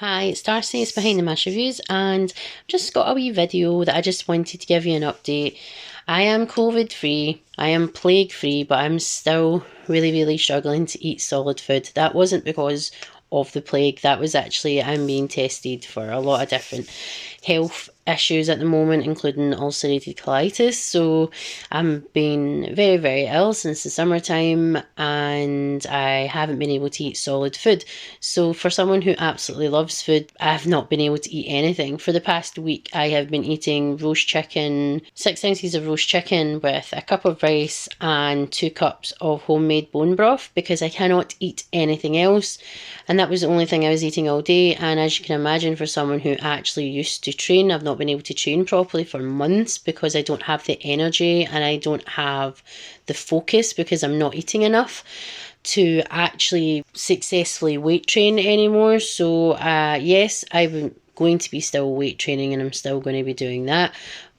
Hi, it's Darcy, it's Behind the Mash Reviews, and I've just got a wee video that I just wanted to give you an update. I am COVID free, I am plague free, but I'm still really struggling to eat solid food. That wasn't because of the plague, that was actually I'm being tested for a lot of different health issues at the moment, including ulcerative colitis. So I'm being very ill since the summertime, and I haven't been able to eat solid food. So for someone who absolutely loves food, I've not been able to eat anything. For the past week, I have been eating roast chicken, 6 ounces of roast chicken with a cup of rice and 2 cups of homemade bone broth, because I cannot eat anything else. And that was the only thing I was eating all day. And as you can imagine, for someone who actually used to train, I've not been able to train properly for months because I don't have the energy and I don't have the focus because I'm not eating enough to actually successfully weight train anymore. So yes, I'm going to be still weight training and I'm still going to be doing that.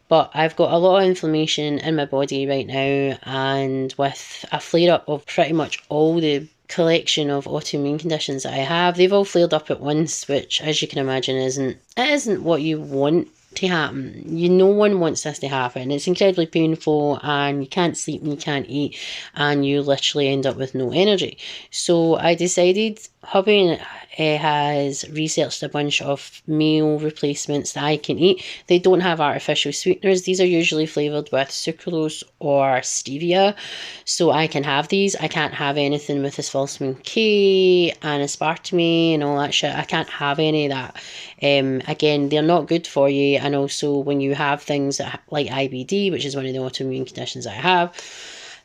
But I've got a lot of inflammation in my body right now, and with a flare up of pretty much all the collection of autoimmune conditions that I have, they've all flared up at once, which, as you can imagine, isn't what you want to happen. No one wants this to happen. It's incredibly painful, and you can't sleep and you can't eat, and you literally end up with no energy. So I decided, hubby has researched a bunch of meal replacements that I can eat. They don't have artificial sweeteners. These are usually flavoured with sucralose or stevia, so I can have these. I can't have anything with aspartame K and aspartame and all that shit. I can't have any of that. Again, they're not good for you, and also when you have things like IBD, which is one of the autoimmune conditions I have,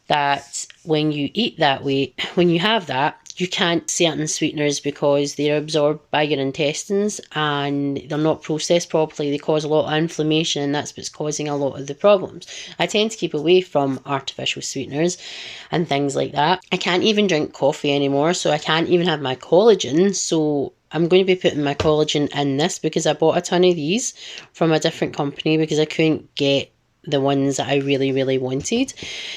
that when you eat that way, when you have that, you can't certain sweeteners because they're absorbed by your intestines and they're not processed properly. They cause a lot of inflammation, and that's what's causing a lot of the problems. I tend to keep away from artificial sweeteners and things like that. I can't even drink coffee anymore, so I can't even have my collagen. So I'm going to be putting my collagen in this because I bought a ton of these from a different company because I couldn't get the ones that I really wanted.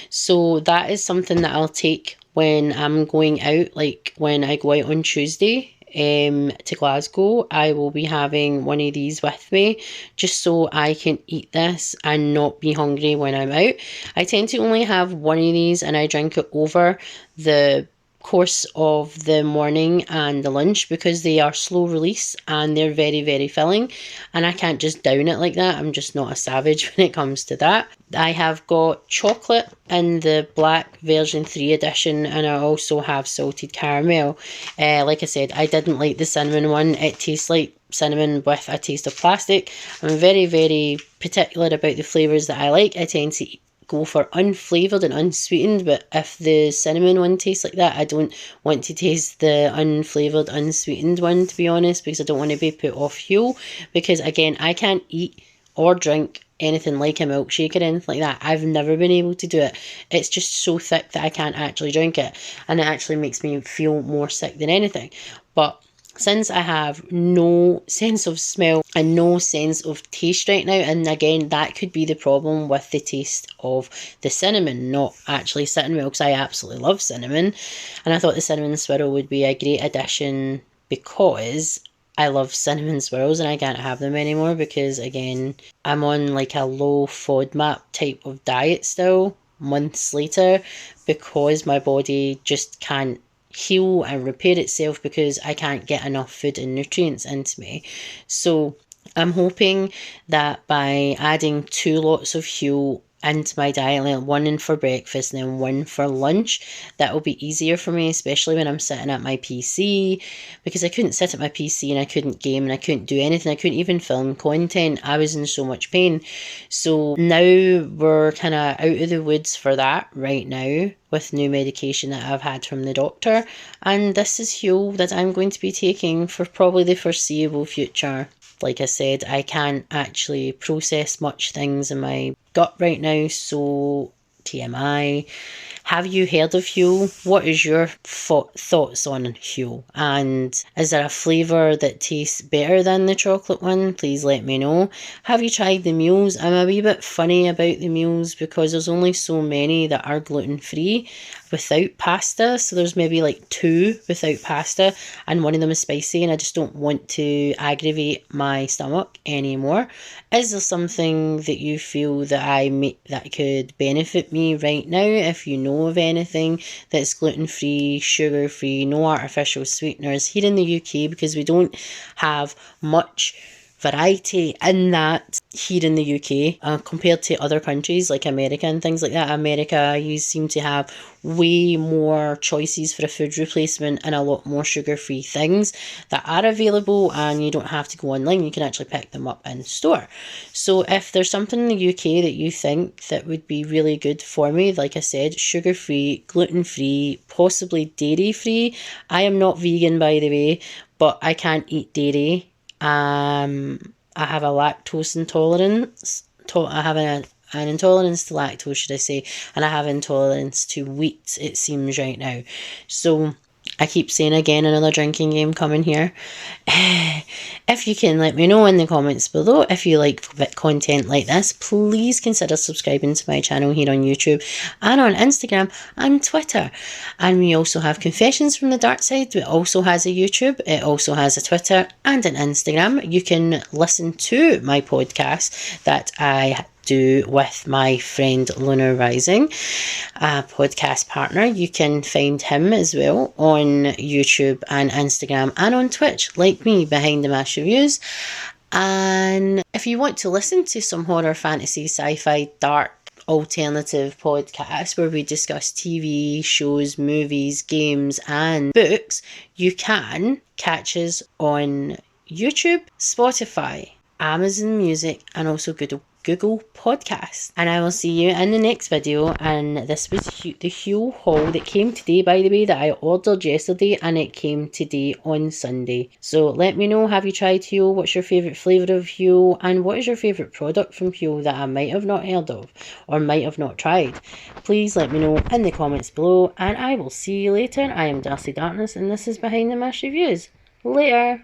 So that is something that I'll take when I'm going out, like when I go out on Tuesday to Glasgow. I will be having one of these with me just so I can eat this and not be hungry when I'm out. I tend to only have one of these and I drink it over the course of the morning and the lunch because they are slow release and they're very filling, and I can't just down it like that. I'm just not a savage when it comes to that. I have got chocolate in the black version 3 edition, and I also have salted caramel. Like I said, I didn't like the cinnamon one. It tastes like cinnamon with a taste of plastic. I'm very particular about the flavours that I like. I tend to go for unflavoured and unsweetened, but if the cinnamon one tastes like that, I don't want to taste the unflavoured unsweetened one, to be honest, because I don't want to be put off Huel, because again, I can't eat or drink anything like a milkshake or anything like that. I've never been able to do it. It's just so thick that I can't actually drink it, and it actually makes me feel more sick than anything. But since I have no sense of smell and no sense of taste right now, and again, that could be the problem with the taste of the cinnamon, not actually cinnamon, because I absolutely love cinnamon, and I thought the cinnamon swirl would be a great addition because I love cinnamon swirls and I can't have them anymore because, again, I'm on like a low FODMAP type of diet still, months later, because my body just can't heal and repair itself because I can't get enough food and nutrients into me. So I'm hoping that by adding 2 lots of Huel into my diet, like one in for breakfast and then one for lunch, that will be easier for me, especially when I'm sitting at my PC, because I couldn't sit at my PC and I couldn't game and I couldn't do anything. I couldn't even film content. I was in so much pain. So now we're kind of out of the woods for that right now with new medication that I've had from the doctor, and this is Huel that I'm going to be taking for probably the foreseeable future. Like I said, I can't actually process much things in my gut right now, so TMI. Have you heard of Huel? What is your thoughts on Huel? And is there a flavour that tastes better than the chocolate one? Please let me know. Have you tried the meals? I'm a wee bit funny about the meals because there's only so many that are gluten-free without pasta. So there's maybe like 2 without pasta and one of them is spicy, and I just don't want to aggravate my stomach anymore. Is there something that you feel that I make that could benefit me right now? If you know of anything that's gluten-free, sugar-free, no artificial sweeteners here in the UK, because we don't have much variety in that here in the UK compared to other countries like America and things like that. America, you seem to have way more choices for a food replacement and a lot more sugar-free things that are available, and you don't have to go online. You can actually pick them up in store. So if there's something in the UK that you think that would be really good for me, like I said, sugar-free, gluten-free, possibly dairy-free. I am not vegan, by the way, but I can't eat dairy. I have a lactose intolerance. I have an intolerance to lactose, should I say, and I have intolerance to wheat, it seems right now. So I keep saying again, another drinking game coming here. If you can let me know in the comments below if you like content like this, please consider subscribing to my channel here on YouTube and on Instagram and Twitter. And we also have Confessions from the Dark Side. It also has a YouTube, it also has a Twitter and an Instagram. You can listen to my podcast that I do with my friend Lunar Rising, a podcast partner. You can find him as well on YouTube and Instagram and on Twitch, like me, Behind the Mash Reviews. And if you want to listen to some horror, fantasy, sci-fi, dark, alternative podcasts where we discuss TV shows, movies, games and books, you can catch us on YouTube, Spotify, Amazon Music and also Google Podcasts. And I will see you in the next video. And this was the Huel haul that came today, by the way, that I ordered yesterday, and it came today on Sunday. So let me know, have you tried Huel? What's your favourite flavour of Huel? And what is your favourite product from Huel that I might have not heard of or might have not tried? Please let me know in the comments below, and I will see you later. I am Darcy Darkness, and this is Behind the Mash Reviews. Later.